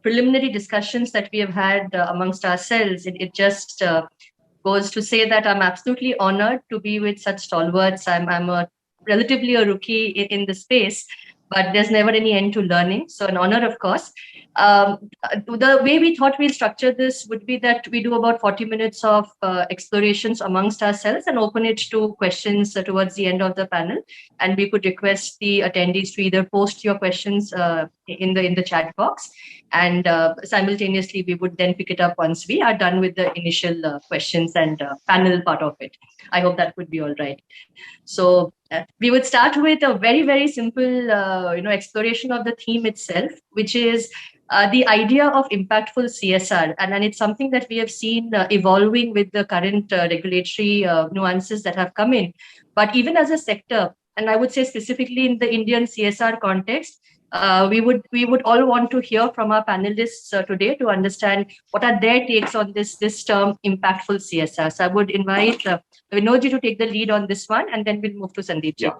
preliminary discussions that we have had amongst ourselves, it just goes to say that I'm absolutely honored to be with such stalwarts. I'm a relatively a rookie in the space, but there's never any end to learning. So an honor, of course. The way we thought we'll structure this would be that we do about 40 minutes of explorations amongst ourselves and open it to questions towards the end of the panel. And we could request the attendees to either post your questions in the chat box, and simultaneously we would then pick it up once we are done with the initial questions and panel part of it. I hope that would be all right. So we would start with a very, very simple exploration of the theme itself, which is the idea of impactful CSR. And it's something that we have seen evolving with the current regulatory nuances that have come in. But even as a sector, and I would say specifically in the Indian CSR context, we would all want to hear from our panelists today to understand what are their takes on this term impactful CSR. So I would invite Vinodji to take the lead on this one, and then we'll move to Sandeep. Yeah,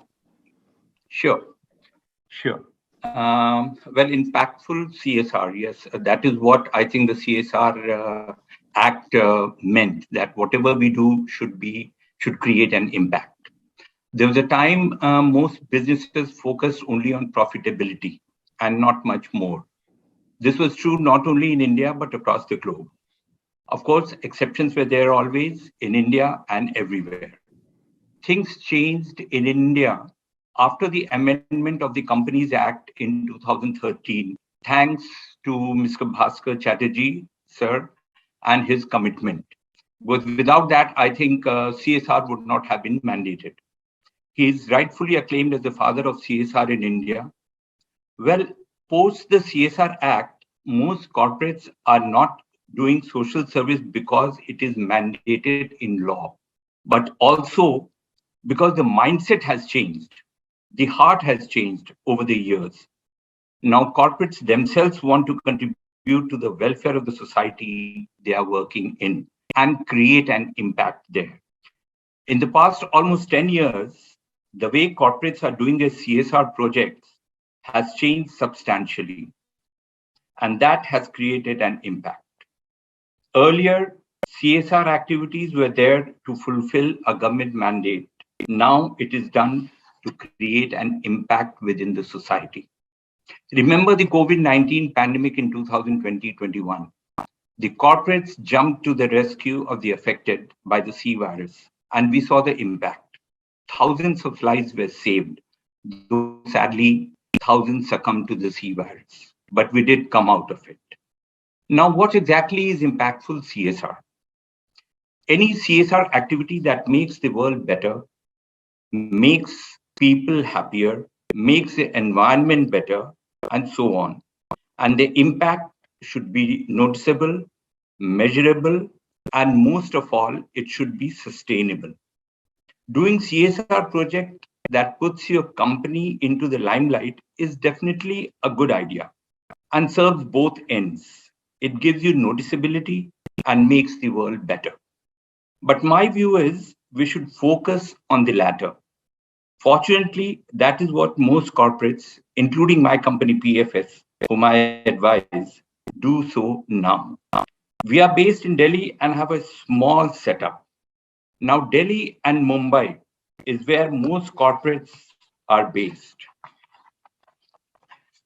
sure. Well, impactful CSR, yes, that is what I think the CSR Act meant, that whatever we do should create an impact. There was a time most businesses focused only on profitability and not much more. This was true not only in India, but across the globe. Of course, exceptions were there always in India and everywhere. Things changed in India after the amendment of the Companies Act in 2013, thanks to Mr. Bhaskar Chatterjee, sir, and his commitment. Because without that, I think CSR would not have been mandated. He is rightfully acclaimed as the father of CSR in India. Well, post the CSR Act, most corporates are not doing social service because it is mandated in law, but also because the mindset has changed. The heart has changed over the years. Now, corporates themselves want to contribute to the welfare of the society they are working in and create an impact there. In the past almost 10 years, the way corporates are doing their CSR projects has changed substantially, and that has created an impact. Earlier, CSR activities were there to fulfill a government mandate. Now it is done to create an impact within the society. Remember the COVID-19 pandemic in 2020-21. The corporates jumped to the rescue of the affected by the C virus, and we saw the impact. Thousands of lives were saved, though sadly, thousands succumbed to the C virus. But we did come out of it. Now, what exactly is impactful CSR? Any CSR activity that makes the world better, makes people happier, makes the environment better, and so on. And the impact should be noticeable, measurable, and most of all, it should be sustainable. Doing CSR project that puts your company into the limelight is definitely a good idea and serves both ends. It gives you noticeability and makes the world better. But my view is we should focus on the latter. Fortunately, that is what most corporates, including my company PFS, whom I advise, do so now. We are based in Delhi and have a small setup. Now, Delhi and Mumbai is where most corporates are based.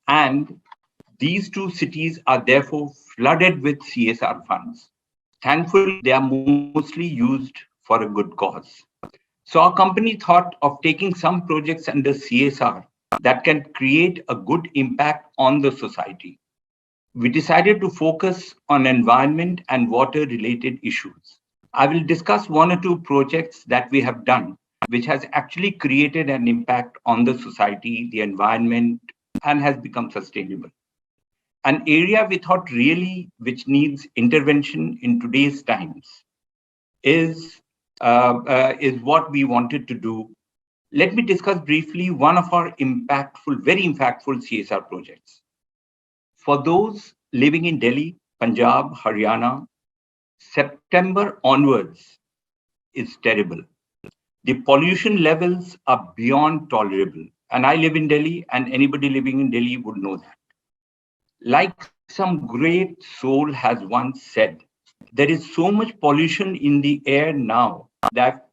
And these two cities are therefore flooded with CSR funds. Thankfully, they are mostly used for a good cause. So our company thought of taking some projects under CSR that can create a good impact on the society. We decided to focus on environment and water related issues. I will discuss one or two projects that we have done, which has actually created an impact on the society, the environment, and has become sustainable. An area we thought really which needs intervention in today's times is what we wanted to do. Let me discuss briefly one of our very impactful CSR projects. For those living in Delhi, Punjab, Haryana, September onwards is terrible. The pollution levels are beyond tolerable. And I live in Delhi, and anybody living in Delhi would know that. Like Some great soul has once said, there is so much pollution in the air now that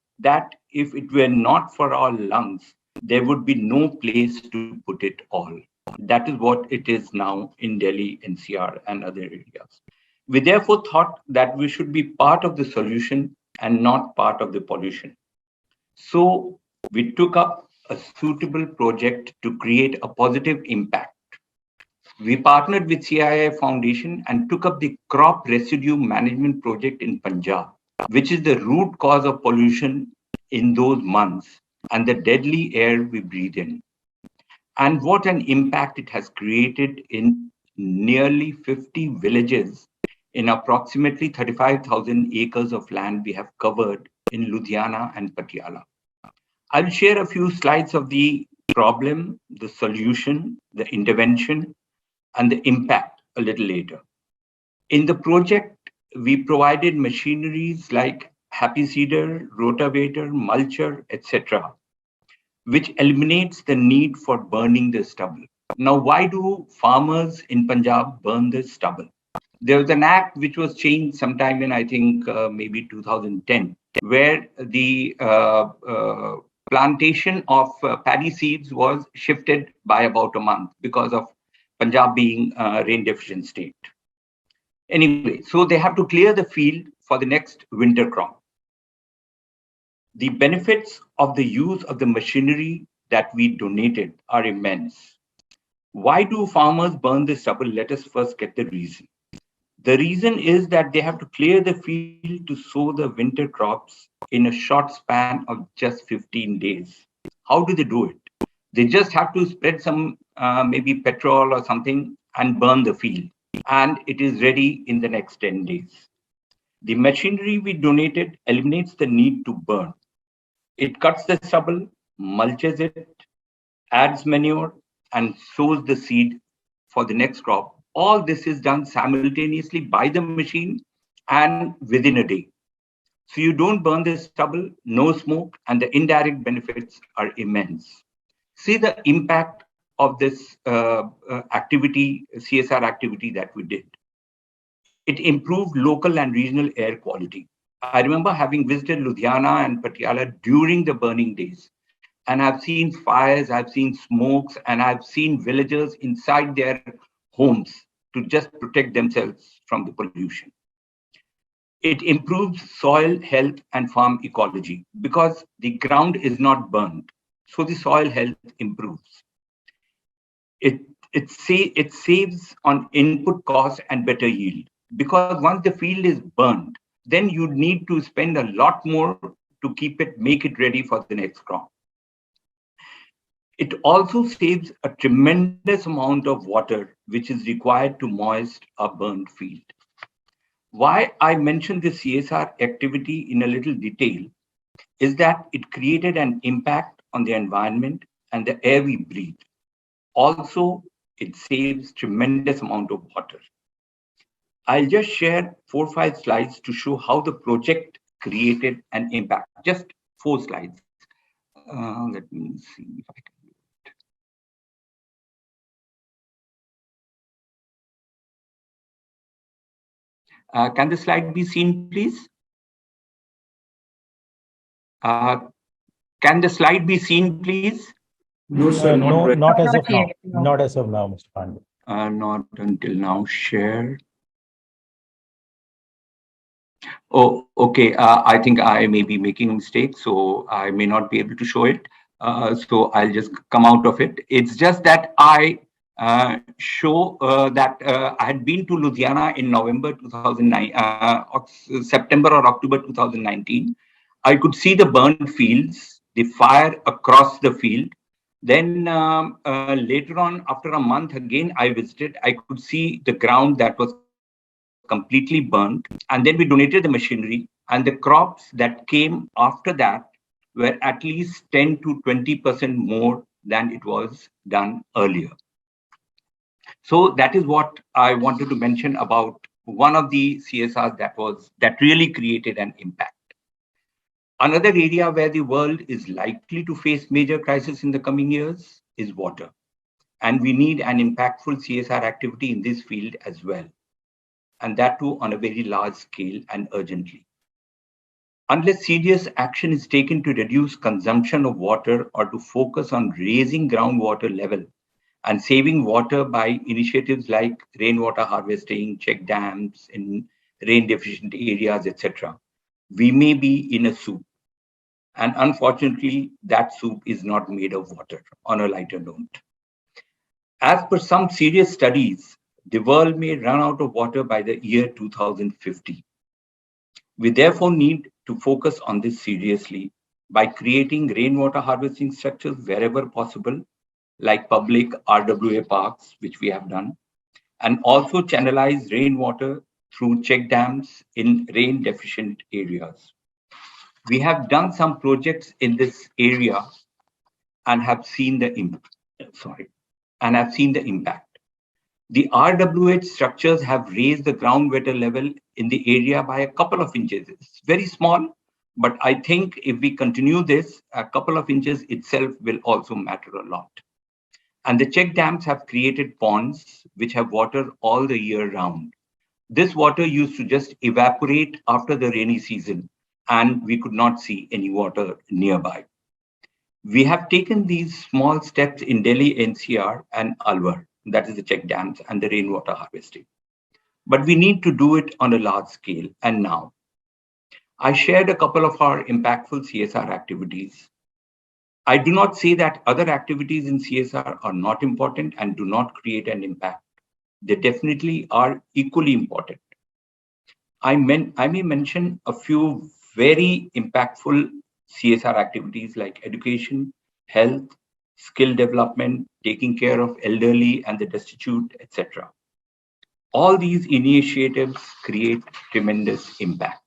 if it were not for our lungs, there would be no place to put it all. That is what it is now in Delhi, NCR, and other areas. We therefore thought that we should be part of the solution and not part of the pollution. So we took up a suitable project to create a positive impact. We partnered with CSR Foundation and took up the crop residue management project in Punjab, which is the root cause of pollution in those months and the deadly air we breathe in. And what an impact it has created in nearly 50 villages in approximately 35,000 acres of land we have covered in Ludhiana and Patiala. I'll share a few slides of the problem, the solution, the intervention, and the impact a little later. In the project, we provided machineries like happy seeder, rotavator, mulcher, etc., which eliminates the need for burning the stubble. Now, why do farmers in Punjab burn the stubble? There was an act which was changed sometime in, I think, maybe 2010, where the plantation of paddy seeds was shifted by about a month because of Punjab being a rain deficient state. Anyway, so they have to clear the field for the next winter crop. The benefits of the use of the machinery that we donated are immense. Why do farmers burn the stubble? Let us first get the reason. The reason is that they have to clear the field to sow the winter crops in a short span of just 15 days. How do they do it? They just have to spread some maybe petrol or something and burn the field, and it is ready in the next 10 days. The machinery we donated eliminates the need to burn. It cuts the stubble, mulches it, adds manure, and sows the seed for the next crop. All this is done simultaneously by the machine and within a day. So you don't burn the stubble, no smoke, and the indirect benefits are immense. See the impact of this activity, CSR activity that we did. It improved local and regional air quality. I remember having visited Ludhiana and Patiala during the burning days, and I've seen fires, I've seen smokes, and I've seen villagers inside their homes to just protect themselves from the pollution. It improves soil health and farm ecology because the ground is not burned. So the soil health improves. It saves on input cost and better yield because once the field is burned, then you need to spend a lot more to make it ready for the next crop. It also saves a tremendous amount of water which is required to moist a burned field. Why I mentioned the CSR activity in a little detail is that it created an impact on the environment and the air we breathe. Also, it saves tremendous amount of water. I'll just share 4 or 5 slides to show how the project created an impact. Just 4 slides. Let me see if I can. Can the slide be seen, please? Can the slide be seen, please? No, sir, not as of now. Not as of now, Mr. Pande. Not until now. Share. Oh, okay. I think I may be making a mistake, so I may not be able to show it. So I'll just come out of it. It's just that I show that I had been to Ludhiana in November 2009, September or October 2019. I could see the burned fields, the fire across the field. Then later on, after a month again, I visited. I could see the ground that was completely burned. And then we donated the machinery. And the crops that came after that were at least 10 to 20% more than it was done earlier. So that is what I wanted to mention about one of the CSRs that really created an impact. Another area where the world is likely to face major crisis in the coming years is water. And we need an impactful CSR activity in this field as well, and that too on a very large scale and urgently. Unless serious action is taken to reduce consumption of water or to focus on raising groundwater level and saving water by initiatives like rainwater harvesting, check dams in rain deficient areas, etc., we may be in a soup. And unfortunately, that soup is not made of water, on a lighter note. As per some serious studies, the world may run out of water by the year 2050. We therefore need to focus on this seriously by creating rainwater harvesting structures wherever possible, like public RWA parks, which we have done, and also channelize rainwater through check dams in rain deficient areas. We have done some projects in this area and have seen the impact. The RWH structures have raised the groundwater level in the area by a couple of inches. It's very small, but I think if we continue this, a couple of inches itself will also matter a lot. And the check dams have created ponds which have water all the year round. This water used to just evaporate after the rainy season, and we could not see any water nearby. We have taken these small steps in Delhi NCR and Alwar, that is the check dams and the rainwater harvesting. But we need to do it on a large scale, and now. I shared a couple of our impactful CSR activities. I do not say that other activities in CSR are not important and do not create an impact. They definitely are equally important. I may mention a few very impactful CSR activities like education, health, skill development, taking care of elderly and the destitute, etc. All these initiatives create tremendous impact.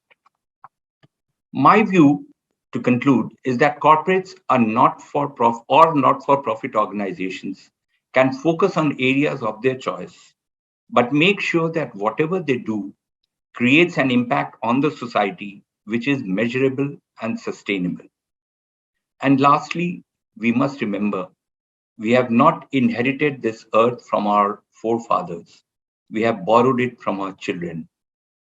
My view, to conclude, is that corporates are not-for-profit organizations can focus on areas of their choice, but make sure that whatever they do creates an impact on the society which is measurable and sustainable. And lastly, we must remember, we have not inherited this earth from our forefathers. We have borrowed it from our children.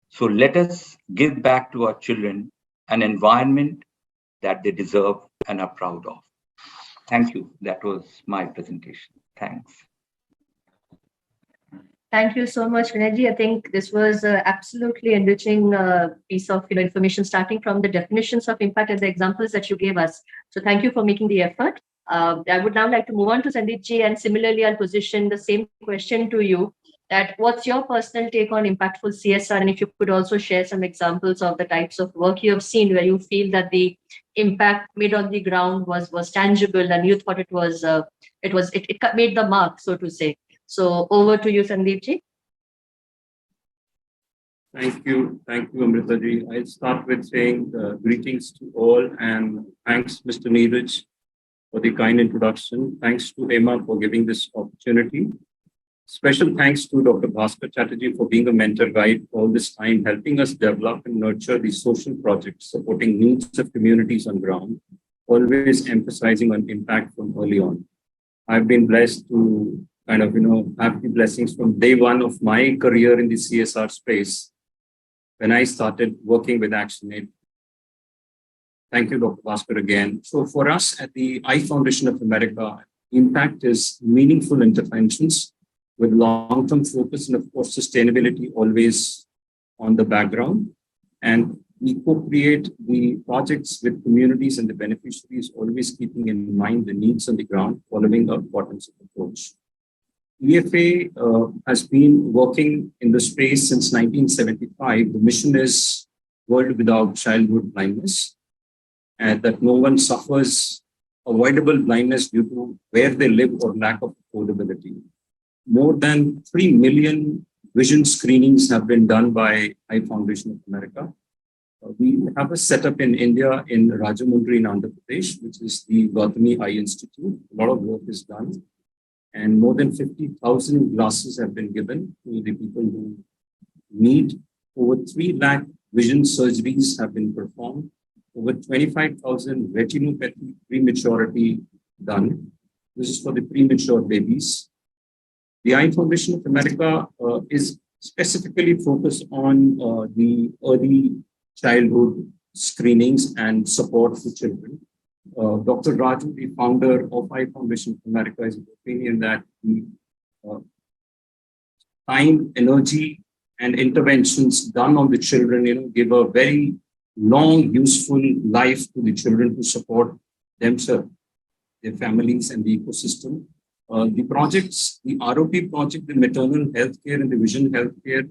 So let us give back to our children an environment that they deserve and are proud of. Thank you. That was my presentation. Thanks. Thank you so much, Vinodji. I think this was absolutely enriching piece of information, starting from the definitions of impact and the examples that you gave us. So thank you for making the effort. I would now like to move on to Sandeepji, and similarly, I'll position the same question to you. That what's your personal take on impactful CSR, and if you could also share some examples of the types of work you have seen where you feel that the impact made on the ground was tangible, and you thought it made the mark, so to say. So over to you, Sandeepji. Thank you, Amrita ji. I'll start with saying greetings to all, and thanks, Mr. Neeraj, for the kind introduction. Thanks to AIMA for giving this opportunity. Special thanks to Dr. Bhaskar Chatterjee for being a mentor guide all this time, helping us develop and nurture the social projects, supporting needs of communities on ground, always emphasizing on impact from early on. I've been blessed to have the blessings from day one of my career in the CSR space when I started working with ActionAid. Thank you, Dr. Bhaskar, again. So for us at the I Foundation of America, impact is meaningful interventions with long-term focus and, of course, sustainability always on the background. And we co-create the projects with communities and the beneficiaries, always keeping in mind the needs on the ground, following a bottoms-up approach. EFA has been working in the space since 1975. The mission is World Without Childhood Blindness, and that no one suffers avoidable blindness due to where they live or lack of affordability. More than 3 million vision screenings have been done by I Foundation of America. We have a setup in India in Rajahmundry in Andhra Pradesh, which is the Gautami Eye Institute. A lot of work is done. And more than 50,000 glasses have been given to the people who need. Over 3 lakh vision surgeries have been performed. Over 25,000 retinopathy prematurity done. This is for the premature babies. The Eye Foundation of America is specifically focused on the early childhood screenings and support for children. Dr. Raju, the founder of Eye Foundation of America, is of the opinion that the time, energy, and interventions done on the children, give a very long, useful life to the children to support themselves, their families, and the ecosystem. The projects, the ROP project, the maternal healthcare and the vision healthcare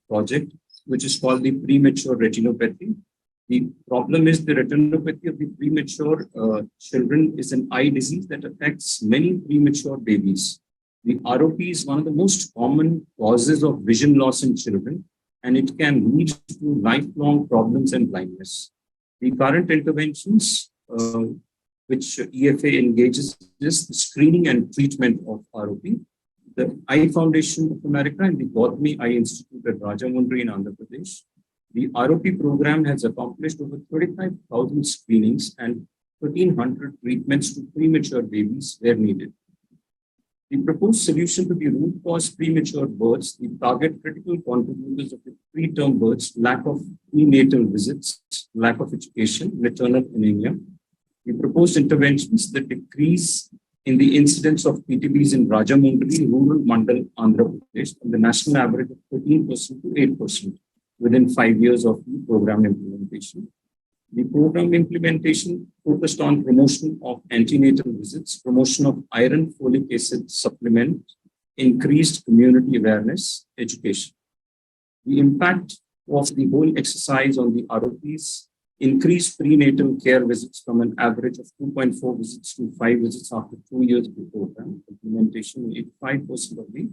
project, which is called the premature retinopathy. The problem is the retinopathy of the premature children is an eye disease that affects many premature babies. The ROP is one of the most common causes of vision loss in children, and it can lead to lifelong problems and blindness. The current interventions, which EFA engages, is the screening and treatment of ROP. The Eye Foundation of America and the Gautami Eye Institute at Rajahmundry in Andhra Pradesh. The ROP program has accomplished over 35,000 screenings and 1,300 treatments to premature babies where needed. The proposed solution to the root cause premature births, the target critical contributors of the preterm births, lack of prenatal visits, lack of education, maternal anemia. The proposed interventions that decrease in the incidence of PTBs in Rajahmundry, rural Mandal, Andhra Pradesh, from the national average of 13% to 8% within 5 years of the program implementation. The program implementation focused on promotion of antenatal visits, promotion of iron folic acid supplement, increased community awareness, education. The impact of the whole exercise on the ROPs, increased prenatal care visits from an average of 2.4 visits to 5 visits after 2 years of the program implementation, 85% of the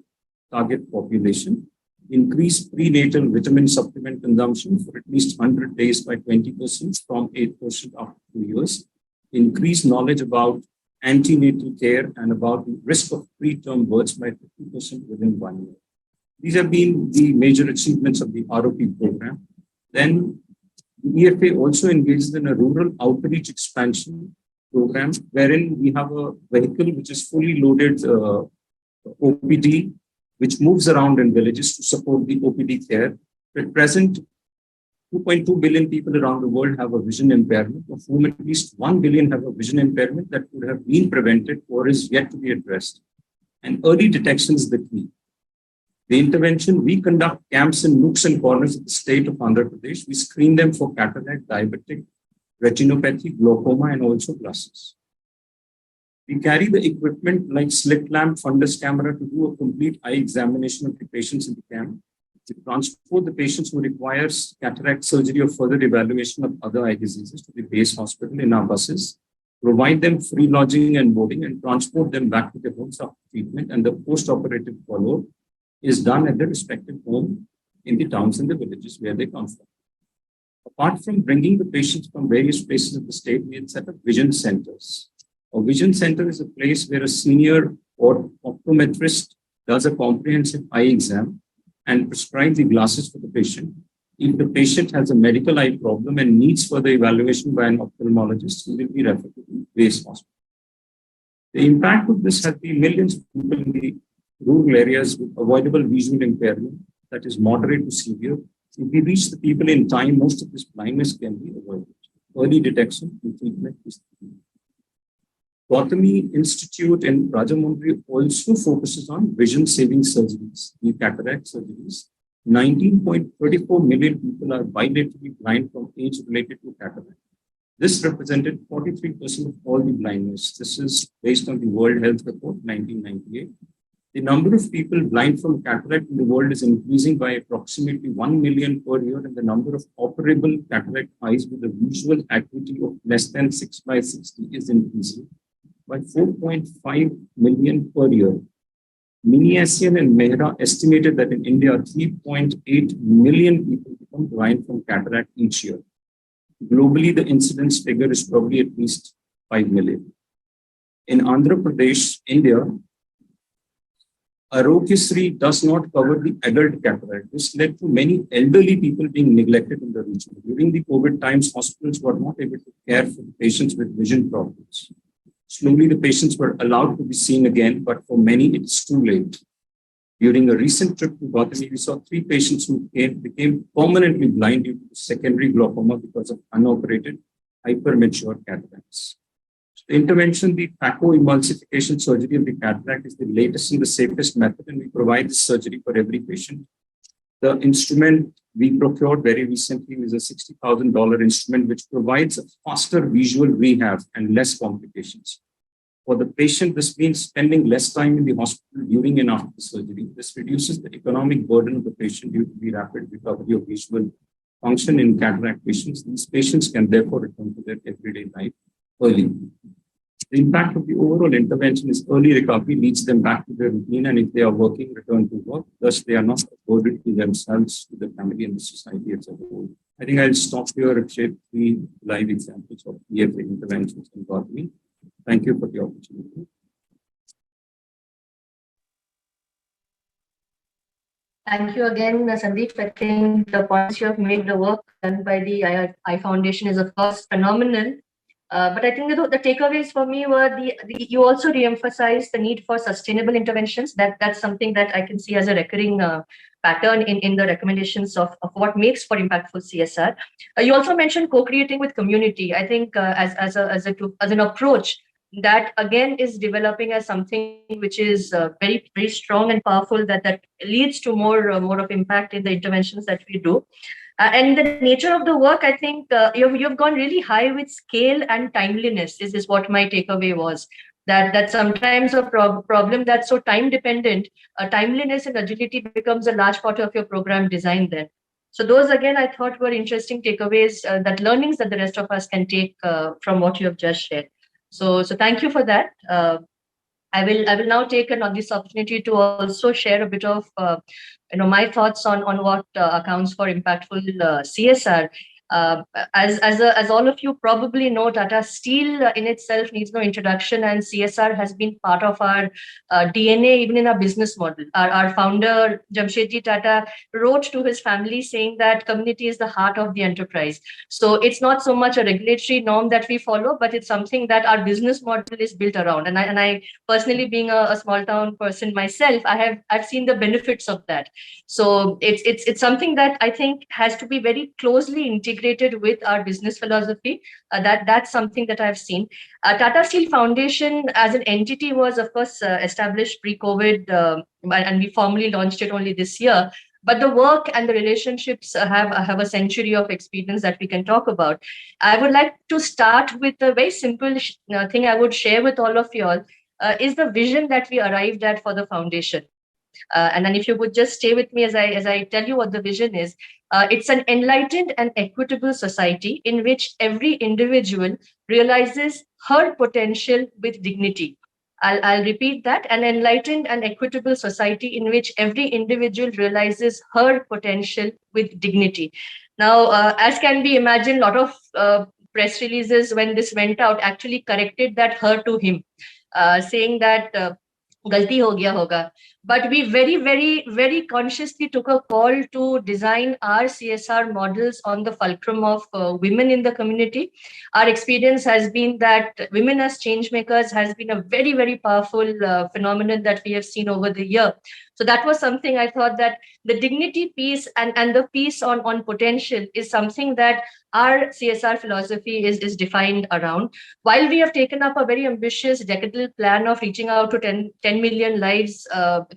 target population. Increase prenatal vitamin supplement consumption for at least 100 days by 20% from 8% after 2 years. Increase knowledge about antenatal care and about the risk of preterm births by 50% within 1 year. These have been the major achievements of the ROP program. Then the EFA also engages in a rural outreach expansion program wherein we have a vehicle which is fully loaded OPD, which moves around in villages to support the OPD care. At present, 2.2 billion people around the world have a vision impairment, of whom at least 1 billion have a vision impairment that could have been prevented or is yet to be addressed. And early detection is the key. The intervention, we conduct camps in nooks and corners of the state of Andhra Pradesh. We screen them for cataract, diabetic, retinopathy, glaucoma, and also glasses. We carry the equipment like slit lamp, fundus camera to do a complete eye examination of the patients in the camp. We transport the patients who require cataract surgery or further evaluation of other eye diseases to the base hospital in our buses, provide them free lodging and boarding, and transport them back to their homes after treatment. And the post-operative follow-up is done at their respective home in the towns and the villages where they come from. Apart from bringing the patients from various places of the state, we had set up vision centers. A vision center is a place where a senior or optometrist does a comprehensive eye exam and prescribes the glasses for the patient. If the patient has a medical eye problem and needs further evaluation by an ophthalmologist, he will be referred to the base hospital. The impact of this has been millions of people in the rural areas with avoidable visual impairment that is moderate to severe. If we reach the people in time, most of this blindness can be avoided. Early detection and treatment is the key. Gautami Institute in Rajahmundry also focuses on vision-saving surgeries, the cataract surgeries. 19.34 million people are bilaterally blind from age related to cataract. This represented 43% of all the blindness. This is based on the World Health Report, 1998. The number of people blind from cataract in the world is increasing by approximately 1 million per year, and the number of operable cataract eyes with a visual acuity of less than 6/60 is increasing by 4.5 million per year. Miniasian and Mehra estimated that in India, 3.8 million people become blind from cataract each year. Globally, the incidence figure is probably at least 5 million. In Andhra Pradesh, India, Arogysri does not cover the adult cataract. This led to many elderly people being neglected in the region. During the COVID times, hospitals were not able to care for the patients with vision problems. Slowly, the patients were allowed to be seen again, but for many, it's too late. During a recent trip to Guatemala, we saw 3 patients who became permanently blind due to secondary glaucoma because of unoperated hypermature cataracts. The intervention, the phacoemulsification surgery of the cataract, is the latest and the safest method, and we provide this surgery for every patient. The instrument we procured very recently is a $60,000 instrument, which provides a faster visual rehab and less complications. For the patient, this means spending less time in the hospital during and after the surgery. This reduces the economic burden of the patient due to the rapid recovery of visual function in cataract patients. These patients can therefore return to their everyday life early. The impact of the overall intervention is early recovery leads them back to their routine, and if they are working, return to work. Thus, they are not a burden to themselves, to the family, and the society as a whole. I think I'll stop here and share 3 live examples of PFA interventions in Guatemala. Thank you for the opportunity. Thank you again, Sandeep. I think the points you have made, the work done by the I Foundation is, of course, phenomenal. But I think the takeaways for me were you also re-emphasized the need for sustainable interventions. That's something that I can see as a recurring pattern in the recommendations of what makes for impactful CSR. You also mentioned co-creating with community. I think as an approach that again is developing as something which is very, very strong and powerful, that leads to more of impact in the interventions that we do. And the nature of the work, I think you've gone really high with scale and timeliness is what my takeaway was. That sometimes a problem that's so time dependent, timeliness and agility becomes a large part of your program design then. So those again I thought were interesting takeaways, that learnings that the rest of us can take from what you have just shared. So thank you for that. I will now take this opportunity to also share a bit of my thoughts on what accounts for impactful CSR. As all of you probably know, Tata Steel in itself needs no introduction, and CSR has been part of our DNA, even in our business model. Our founder, Jamshedji Tata, wrote to his family saying that community is the heart of the enterprise. So it's not so much a regulatory norm that we follow, but it's something that our business model is built around. And I personally, being a small town person myself, I've seen the benefits of that. So it's something that I think has to be very closely integrated with our business philosophy. That's something that I've seen. Tata Steel Foundation as an entity was, of course, established pre-COVID, and we formally launched it only this year. But the work and the relationships have a century of experience that we can talk about. I would like to start with a very simple thing I would share with all of you all, is the vision that we arrived at for the foundation. And then if you would just stay with me as I tell you what the vision is. It's an enlightened and equitable society in which every individual realizes her potential with dignity. I'll repeat that: an enlightened and equitable society in which every individual realizes her potential with dignity. Now, as can be imagined, a lot of press releases when this went out actually corrected that her to him, saying that galti ho gaya hoga. But we very, very, very consciously took a call to design our CSR models on the fulcrum of women in the community. Our experience has been that women as change makers has been a very, very powerful phenomenon that we have seen over the year. So that was something I thought, that the dignity piece and the piece on potential is something that our CSR philosophy is defined around. While we have taken up a very ambitious decadal plan of reaching out to 10 million lives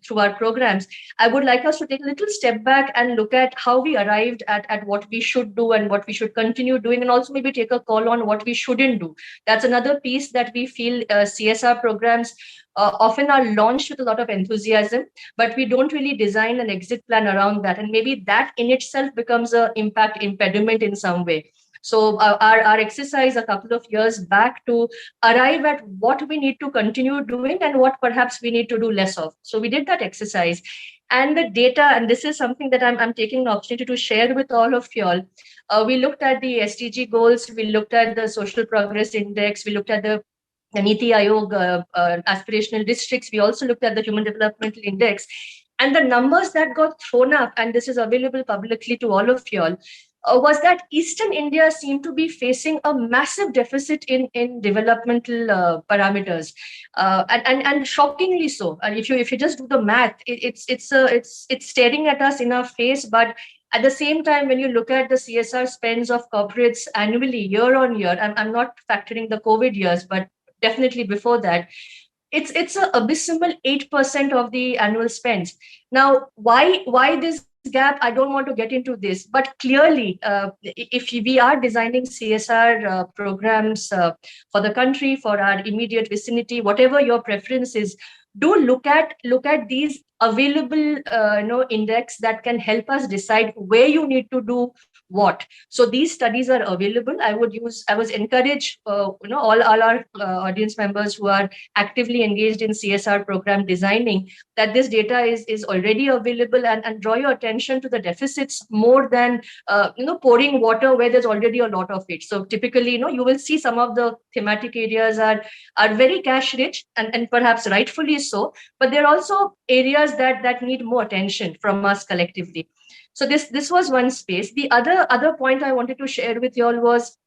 through our programs, I would like us to take a little step back and look at how we arrived at what we should do and what we should continue doing, and also maybe take a call on what we shouldn't do. That's another piece that we feel CSR programs often are launched with a lot of enthusiasm, but we don't really design an exit plan around that. And maybe that in itself becomes an impact impediment in some way. So our exercise a couple of years back to arrive at what we need to continue doing and what perhaps we need to do less of. So we did that exercise. And the data, and this is something that I'm taking the opportunity to share with all of you all. We looked at the SDG goals, we looked at the Social Progress Index, we looked at the Niti Aayog aspirational districts. We also looked at the Human Developmental Index. And the numbers that got thrown up, and this is available publicly to all of you all, was that Eastern India seemed to be facing a massive deficit in developmental parameters, and shockingly so. And if you just do the math, it's staring at us in our face. But at the same time, when you look at the CSR spends of corporates annually, year on year, I'm not factoring the COVID years, but definitely before that, it's a abysmal 8% of the annual spends. Now, why this gap? I don't want to get into this, but clearly, if we are designing CSR programs for the country, for our immediate vicinity, whatever your preference is, do look at these available index that can help us decide where you need to do what. So these studies are available. I was encouraged, all our audience members who are actively engaged in CSR program designing, that this data is already available, and draw your attention to the deficits more than pouring water where there's already a lot of it. So typically, you will see some of the thematic areas are very cash rich, and perhaps rightfully so, but there are also areas that need more attention from us collectively. So this was one space. The other point I wanted to share with you all was,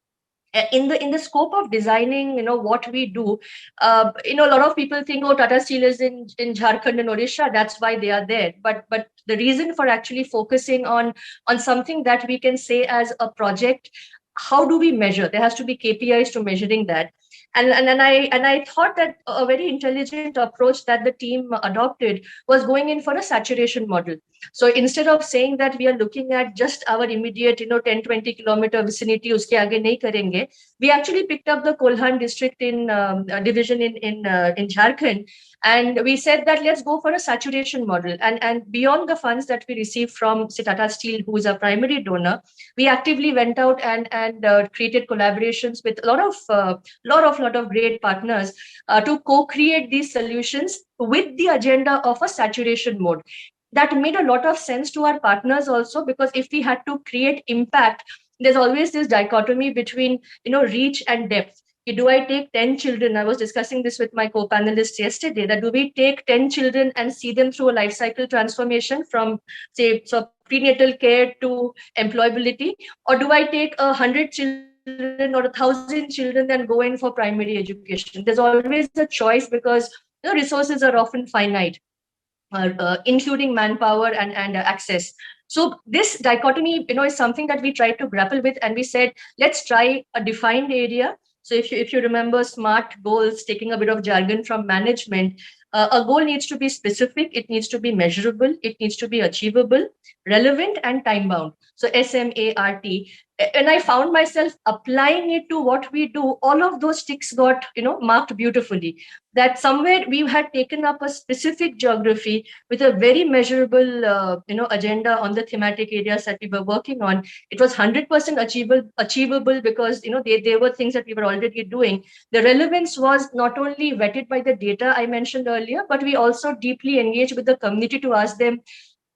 in the scope of designing, what we do, a lot of people think, oh, Tata Steel is in Jharkhand and Odisha, that's why they are there. But the reason for actually focusing on something that we can say as a project, how do we measure? There has to be KPIs to measuring that. And I thought that a very intelligent approach that the team adopted was going in for a saturation model. So instead of saying that we are looking at just our immediate 10-20 kilometer vicinity, uske aage nahi karenge, we actually picked up the Kolhan district in division in Jharkhand, and we said that let's go for a saturation model. And beyond the funds that we received from, say, Tata Steel, who is a primary donor, we actively went out and created collaborations with a lot of great partners to co-create these solutions with the agenda of a saturation mode. That made a lot of sense to our partners also, because if we had to create impact, there's always this dichotomy between reach and depth. Do I take 10 children? I was discussing this with my co-panelists yesterday, that do we take 10 children and see them through a life cycle transformation from, say, so prenatal care to employability? Or do I take 100 children or 1,000 children and go in for primary education? There's always a choice, because resources are often finite, including manpower and access. So this dichotomy, is something that we tried to grapple with, and we said, let's try a defined area. So if you remember SMART goals, taking a bit of jargon from management, a goal needs to be specific, it needs to be measurable, it needs to be achievable, relevant, and time bound. So SMART. And I found myself applying it to what we do. All of those ticks got marked beautifully. That somewhere we had taken up a specific geography with a very measurable agenda on the thematic areas that we were working on. It was 100% achievable because they were things that we were already doing. The relevance was not only vetted by the data I mentioned earlier, but we also deeply engaged with the community to ask them,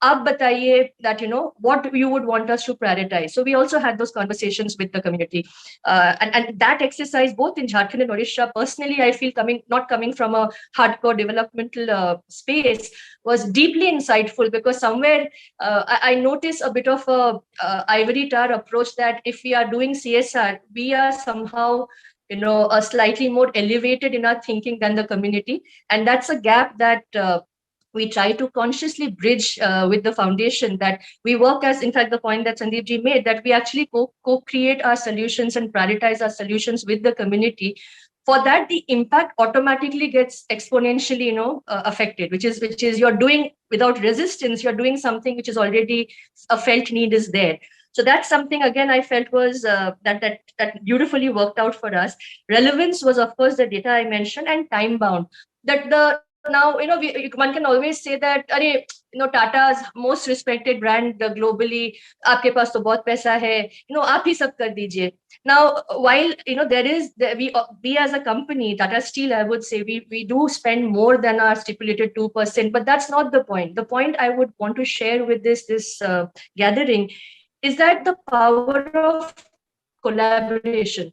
आप बताइए that what you would want us to prioritize. So we also had those conversations with the community, and that exercise, both in Jharkhand and Odisha, personally I feel not coming from a hardcore developmental space, was deeply insightful, because somewhere I notice a bit of a ivory tower approach, that if we are doing CSR, we are somehow a slightly more elevated in our thinking than the community, and that's a gap that we try to consciously bridge with the foundation, that we work as, in fact, the point that Sandeep ji made, that we actually co-create our solutions and prioritize our solutions with the community. For that, the impact automatically gets exponentially, affected, which is you're doing without resistance, you're doing something which is already a felt need is there. So that's something, again, I felt was that beautifully worked out for us. Relevance was, of course, the data I mentioned, and time bound. That now, one can always say that, Tata's most respected brand globally, aapke paas to bahut paisa hai, aap hi sab kar dijiye. Now, while we as a company, Tata Steel, I would say, we do spend more than our stipulated 2%, but that's not the point. The point I would want to share with this gathering is that the power of collaboration.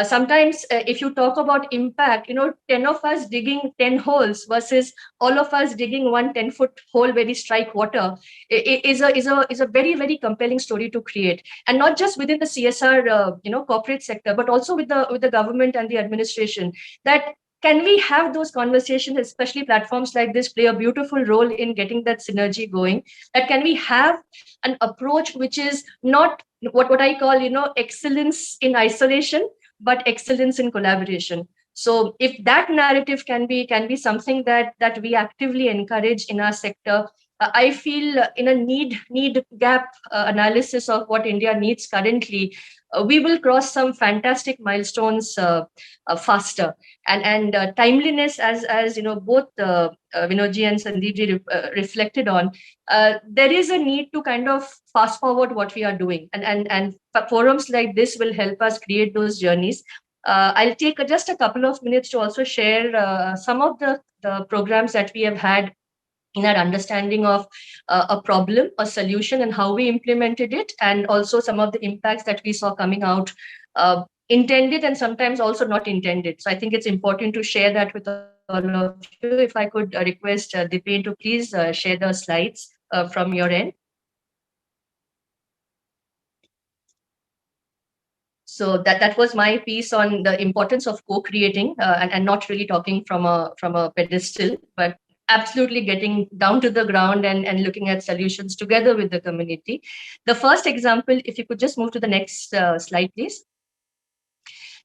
Sometimes if you talk about impact, 10 of us digging 10 holes versus all of us digging one 10-foot hole where we strike water is a very, very compelling story to create. And not just within the CSR, corporate sector, but also with the government and the administration, that can we have those conversations, especially platforms like this play a beautiful role in getting that synergy going? That can we have an approach which is not what I call, excellence in isolation, but excellence in collaboration. So if that narrative can be something that we actively encourage in our sector, I feel in a need gap analysis of what India needs currently, we will cross some fantastic milestones faster. And timeliness, as both Vinodji and Sandeepji reflected on, there is a need to kind of fast forward what we are doing, and forums like this will help us create those journeys. I'll take just a couple of minutes to also share some of the programs that we have had in our understanding of a problem, a solution, and how we implemented it, and also some of the impacts that we saw coming out, intended and sometimes also not intended. So I think it's important to share that with all of you. If I could request Dipen to please share the slides from your end. So that was my piece on the importance of co-creating, and not really talking from a pedestal, but absolutely getting down to the ground and looking at solutions together with the community. The first example, if you could just move to the next slide, please.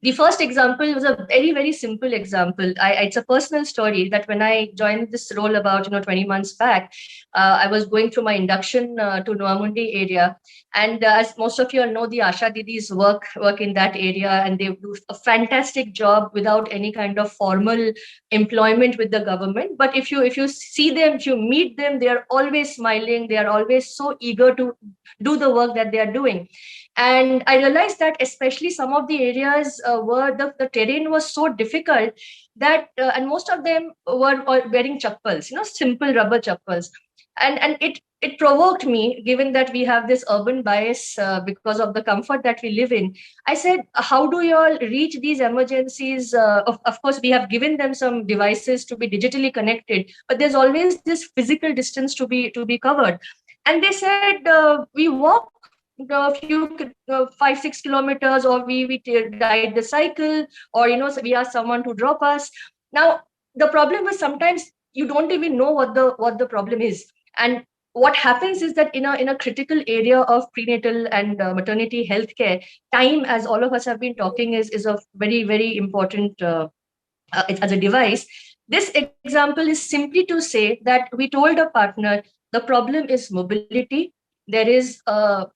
The first example was a very, very simple example. It's a personal story that when I joined this role about 20 months back, I was going through my induction to Noamundi area. And as most of you know, the Asha Didis work in that area, and they do a fantastic job without any kind of formal employment with the government. But if you see them, if you meet them, they are always smiling. They are always so eager to do the work that they are doing. And I realized that especially some of the areas where the terrain was so difficult that, and most of them were wearing chappals, simple rubber chappals. And it provoked me, given that we have this urban bias because of the comfort that we live in. I said, how do you all reach these emergencies? Of course, we have given them some devices to be digitally connected, but there's always this physical distance to be covered. And they said, we walk a few 5-6 kilometers, or we ride the cycle, or so we ask someone to drop us. Now the problem is sometimes you don't even know what the problem is. And what happens is that in a critical area of prenatal and maternity healthcare, time, as all of us have been talking, is a very, very important as a device. This example is simply to say that we told a partner the problem is mobility. There is a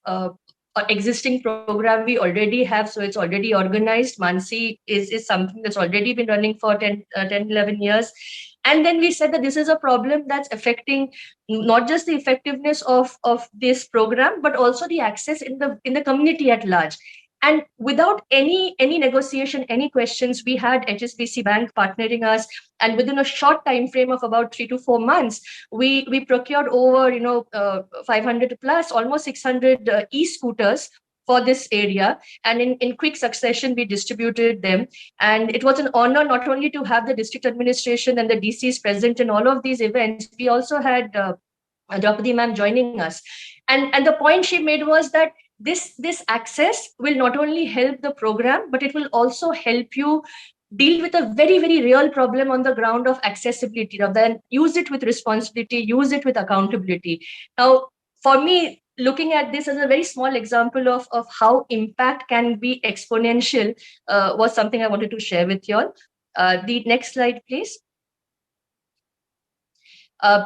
existing program we already have, so it's already organized. Mansi is something that's already been running for 10, 11 years. And then we said that this is a problem that's affecting not just the effectiveness of this program, but also the access in the community at large. And without any negotiation, any questions, we had HSBC Bank partnering us, and within a short time frame of about 3 to 4 months, we procured over 500 plus, almost 600 e-scooters for this area, and in quick succession we distributed them. And it was an honor not only to have the district administration and the DCs present in all of these events, we also had Draupadi ma'am joining us. And the point she made was that this access will not only help the program, but it will also help you deal with a very, very real problem on the ground of accessibility. Then use it with responsibility, use it with accountability. Now, for me, looking at this as a very small example of how impact can be exponential was something I wanted to share with you all. The next slide, please.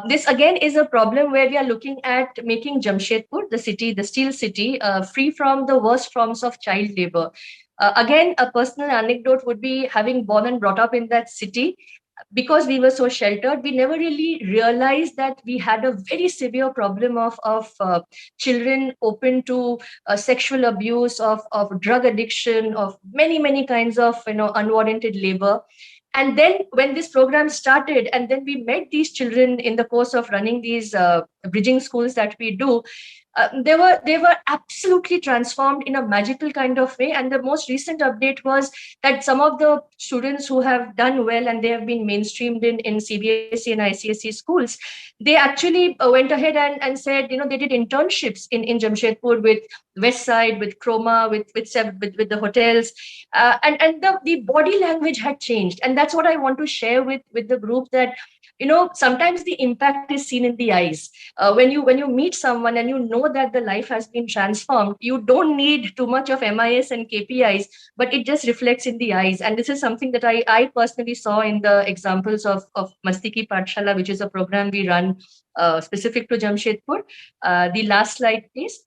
This again is a problem where we are looking at making Jamshedpur, the steel city, free from the worst forms of child labor. Again, a personal anecdote would be having born and brought up in that city. Because we were so sheltered, we never really realized that we had a very severe problem of children open to sexual abuse, of drug addiction, of many kinds of unwarranted labor. And then when this program started, and then we met these children in the course of running these bridging schools that we do, they were absolutely transformed in a magical kind of way. And the most recent update was that some of the students who have done well and they have been mainstreamed in CBSE and ICSE schools, they actually went ahead and said, they did internships in Jamshedpur with Westside, with Chroma, with the hotels, and the body language had changed. And that's what I want to share with the group, that sometimes the impact is seen in the eyes. When you meet someone and you know that the life has been transformed, you don't need too much of MIS and KPIs, but it just reflects in the eyes. And this is something that I personally saw in the examples of Mastiki Pathshala, which is a program we run specific to Jamshedpur. The last slide, please.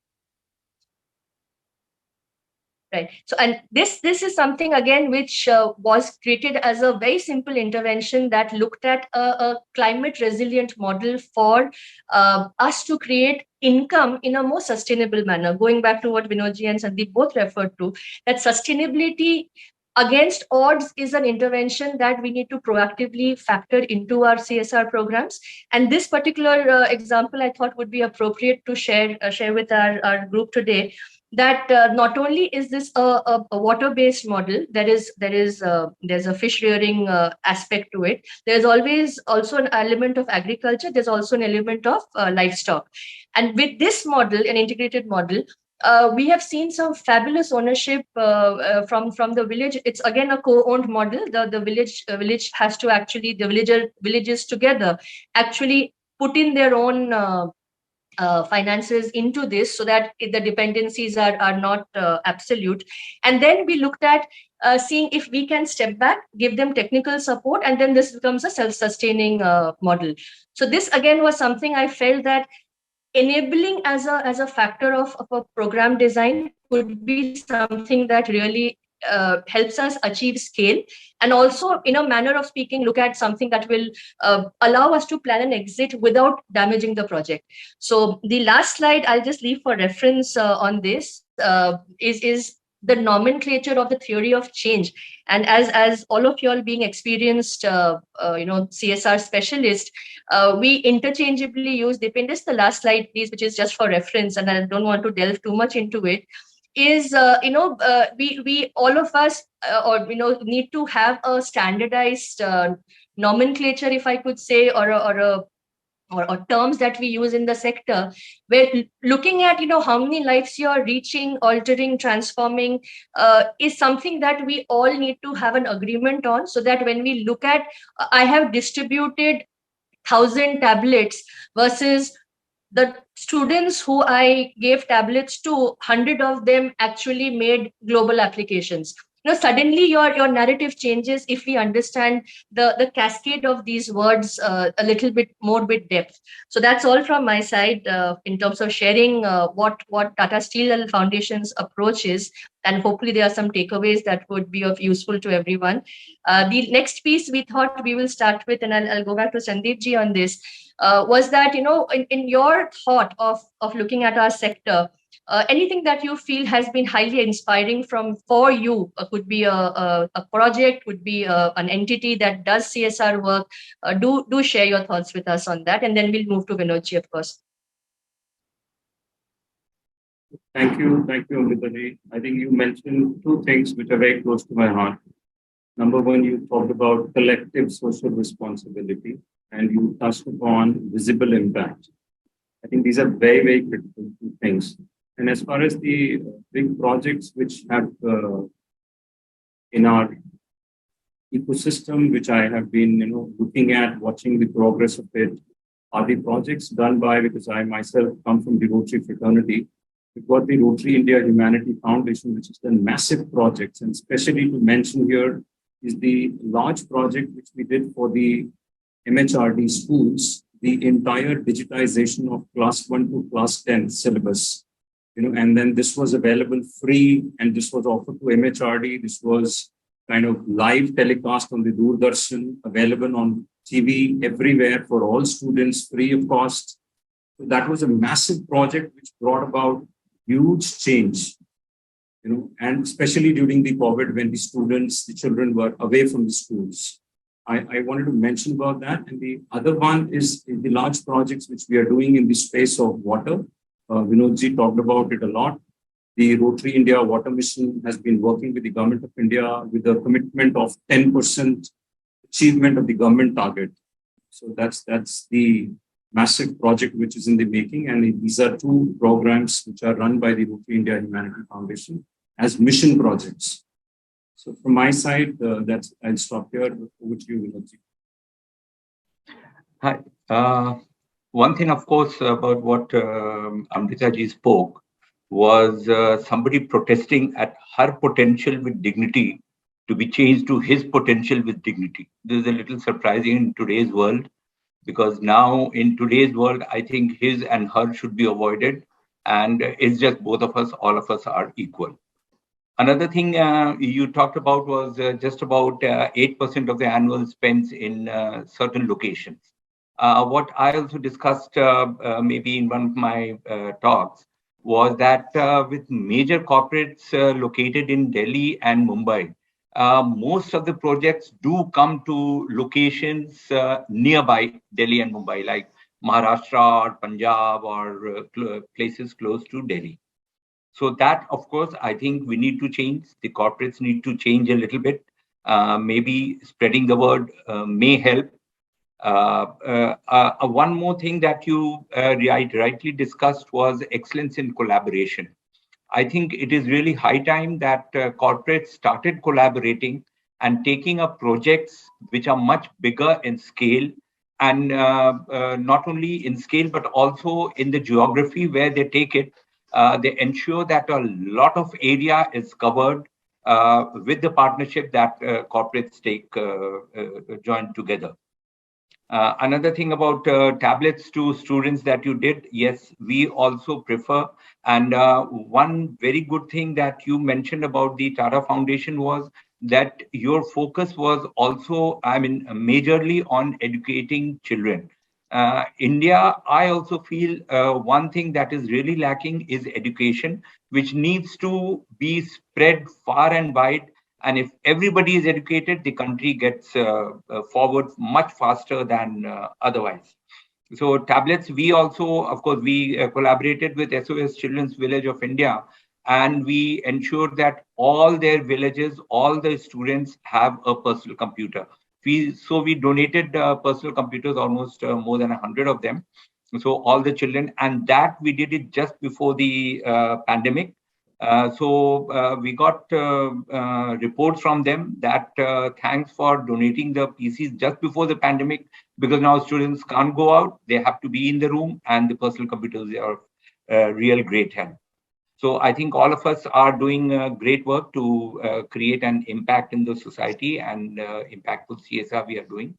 Right. So, and this is something again which was created as a very simple intervention that looked at a climate resilient model for us to create income in a more sustainable manner. Going back to what Vinodji and Sandeep both referred to, that sustainability against odds is an intervention that we need to proactively factor into our CSR programs. And this particular example I thought would be appropriate to share with our group today, that not only is this a water-based model, there's a fish rearing aspect to it. There's always also an element of agriculture. There's also an element of livestock. And with this model, an integrated model, we have seen some fabulous ownership from the village. It's again a co-owned model. The village has to actually, the villages together actually put in their own finances into this, so that the dependencies are not absolute. And then we looked at seeing if we can step back, give them technical support, and then this becomes a self-sustaining model. So this again was something I felt that enabling as a factor of a program design could be something that really helps us achieve scale, and also, in a manner of speaking, look at something that will allow us to plan an exit without damaging the project. So the last slide I'll just leave for reference on this is the nomenclature of the theory of change. And as all of you all being experienced CSR specialists, we interchangeably use, Dipendus, the last slide please, which is just for reference, and I don't want to delve too much into it, is we all of us need to have a standardized nomenclature, if I could say, or terms that we use in the sector, where looking at how many lives you are reaching, altering, transforming, is something that we all need to have an agreement on, so that when we look at, I have distributed 1,000 tablets versus the students who I gave tablets to, 100 of them actually made global applications. Suddenly your narrative changes if we understand the cascade of these words a little bit more with depth. So that's all from my side in terms of sharing what Tata Steel Foundation's approach is, and hopefully there are some takeaways that would be of useful to everyone. The next piece we thought we will start with, and I'll go back to Sandeep ji on this, was that in your thought of looking at our sector, anything that you feel has been highly inspiring for you, could be a project, could be an entity that does CSR work. Do share your thoughts with us on that, and then we'll move to Vinodji, of course. Thank you, Amrita ji. I think you mentioned two things which are very close to my heart. Number one, you talked about collective social responsibility, and you touched upon visible impact. I think these are very, very critical things. And as far as the big projects which have in our ecosystem, which I have been looking at, watching the progress of it, are the projects done by, because I myself come from the Rotary fraternity, we've got the Rotary India Humanity Foundation, which has done massive projects. And especially to mention here is the large project which we did for the MHRD schools, the entire digitization of class 1 to class 10 syllabus. And then this was available free, and this was offered to MHRD. This was kind of live telecast on the Doordarshan, available on TV everywhere for all students, free of cost. So that was a massive project which brought about huge change, and especially during the COVID, when the children were away from the schools. I wanted to mention about that. And the other one is the large projects which we are doing in the space of water. Vinodji talked about it a lot. The Rotary India Water Mission has been working with the Government of India with a commitment of 10% achievement of the government target. So that's the massive project which is in the making. And these are two programs which are run by the Rotary India Humanity Foundation as mission projects. So from my side, I'll stop here. Over to you, Vinodji. Hi. One thing, of course, about what Amrita ji spoke was somebody protesting at her potential with dignity to be changed to his potential with dignity. This is a little surprising in today's world, because now in today's world, I think his and her should be avoided, and it's just both of us, all of us are equal. Another thing you talked about was just about 8% of the annual spends in certain locations. What I also discussed maybe in one of my talks was that with major corporates located in Delhi and Mumbai, most of the projects do come to locations nearby Delhi and Mumbai, like Maharashtra or Punjab or places close to Delhi. So that, of course, I think we need to change. The corporates need to change a little bit. Maybe spreading the word may help. One more thing that you rightly discussed was excellence in collaboration. I think it is really high time that corporates started collaborating and taking up projects which are much bigger in scale, and not only in scale, but also in the geography where they take it. They ensure that a lot of area is covered with the partnership that corporates take join together. Another thing about tablets to students that you did, yes, we also prefer. And one very good thing that you mentioned about the Tata Foundation was that your focus was also, majorly on educating children. India, I also feel one thing that is really lacking is education, which needs to be spread far and wide. And if everybody is educated, the country gets forward much faster than otherwise. So tablets, we also, of course, we collaborated with SOS Children's Village of India, and we ensured that all their villages, all the students have a personal computer. So we donated personal computers, almost more than 100 of them. So all the children, and that we did it just before the pandemic. So we got reports from them that thanks for donating the PCs just before the pandemic, because now students can't go out, they have to be in the room, and the personal computers are real great help. So I think all of us are doing great work to create an impact in the society, and impactful CSR we are doing.